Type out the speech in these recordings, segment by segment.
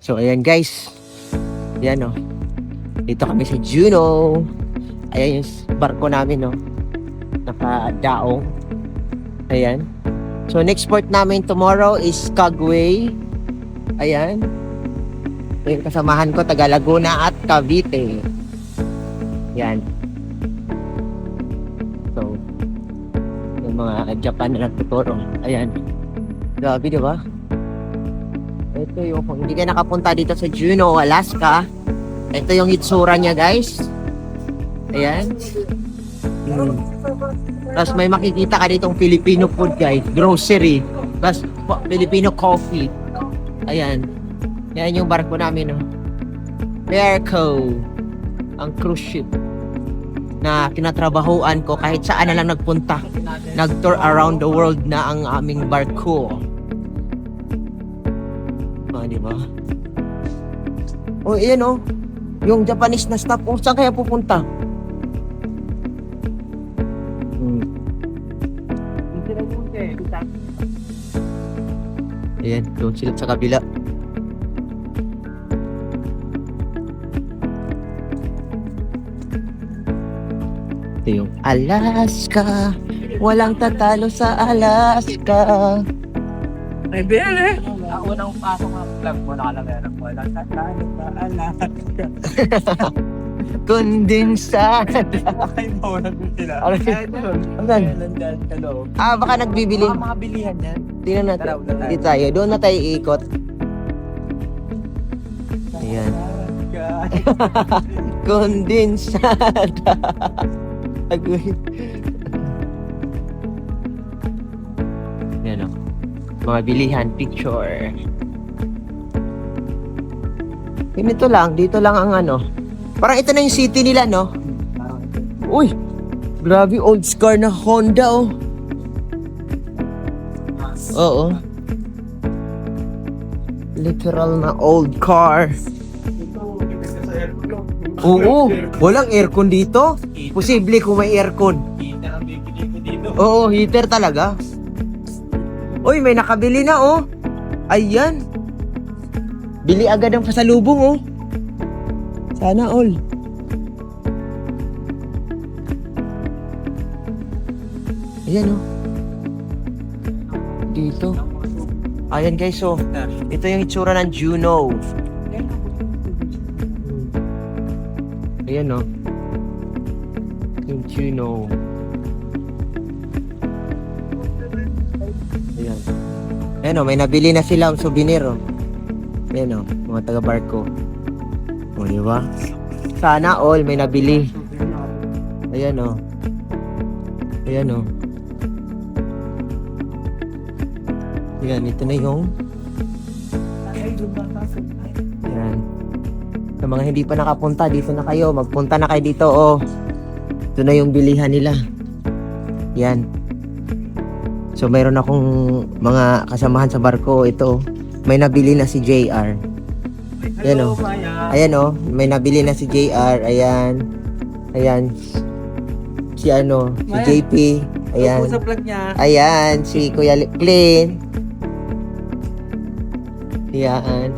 So, ayan guys. Ayan o. Dito kami sa Juno. Ayan yung barko namin o. Nakadaong. Ayan. So, next port namin tomorrow is Caguay. Ayan. Yung kasamahan ko, taga Laguna at Cavite. Yan. So, yung mga Japan na nagtuturo. Ayan. Grabe, di ba? Ito yung, kung hindi ka nakapunta dito sa Juneau, Alaska, ito yung itsura niya, guys. Ayan. Tapos may makikita ka ditong Filipino food, guys. Grocery. Tapos Filipino coffee. Ayan. Yan yung barko namin, no? Berco. Ang cruise ship na kinatrabahoan ko kahit saan na lang nagpunta. Nag-tour around the world na ang aming barko. Di ba? Oh, iyan oh. Yung Japanese na staff, oh, saan kaya pupunta? Ayan, doon sila sa kabila. Ito yung Alaska. Walang tatalo sa Alaska. Ay, Ben eh. Ako nang pasok ng vlog mo, nakalagay ng walang tatalo sa Alaska. Kondensada. Ay, mawalan din sila. Ano yun? Ano yan? Nandyan sa loob. Baka nagbibili. Mga makabilihan yan. Tingnan natin. Tara, ulan tayo. Dito tayo. Doon na tayo iikot. Ayan. Kondensada. Agoy. Yan o. Mga bilihan, picture. Ganito lang. Dito lang ang ano. Parang ito na yung city nila, no? Uy! Grabe, old car na Honda, oh. Oo. Literal na old car. Oo, walang aircon dito. Posible kung may aircon. Heater ang bibili ko dito. Oo, heater talaga. Uy, may nakabili na, oh. Ayan. Bili agad ang pasalubong, oh. Sana all. Ayan, oh. Dito. Ayan, guys, oh. Ito yung itsura ng Juno. Ayan, oh. Yung Juno. Ayan. Ayan, oh. May nabili na sila ang souvenir, oh. Ayan, oh. Mga taga-barko. O, diba? Sana all may nabili. Ayan, oh. Ayan, oh. Ayan, ito na yung ayan. Sa mga hindi pa nakapunta, dito na kayo. Magpunta na kayo dito, oh. Ito na yung bilihan nila. Yan. So, mayroon akong mga kasamahan sa barko. Ito, may nabili na si JR. Ayan, oh. Ayan, oh. May nabili na si JR. Ayan. Ayan. Si ano, si JP. Ayan. Sa vlog niya. Ayan, si Kuya Clean. Ayan.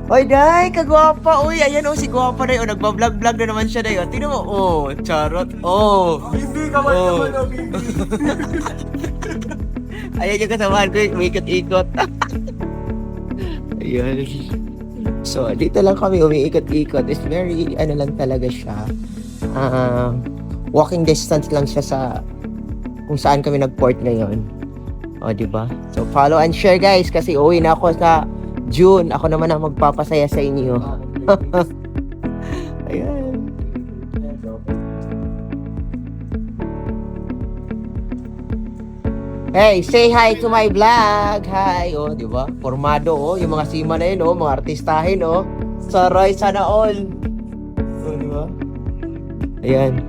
Oy, Day, kagwapa. Uy, ayan, oh, si gwapa na yun. Nagbablog-vlog na naman siya na yun. Tingnan mo, oh, charot. Oh. Hindi ka man Oh. naman, oh, baby. Ayan yung kasamahan ko, umiikot-ikot. Ayan. So, dito lang kami umiikot-ikot. It's very, ano lang talaga siya. Walking distance lang siya sa kung saan kami nag-port ngayon. O, diba? So, follow and share, guys, kasi uwi na ako sa June. Ako naman ang magpapasaya sa inyo. Ayan. Hey, say hi to my vlog. Hi, oh, di ba? Formado, oh, yung mga sima na yun, oh, mga artistahin, oh. Saray, sana all. Oh, di ba? Ayan.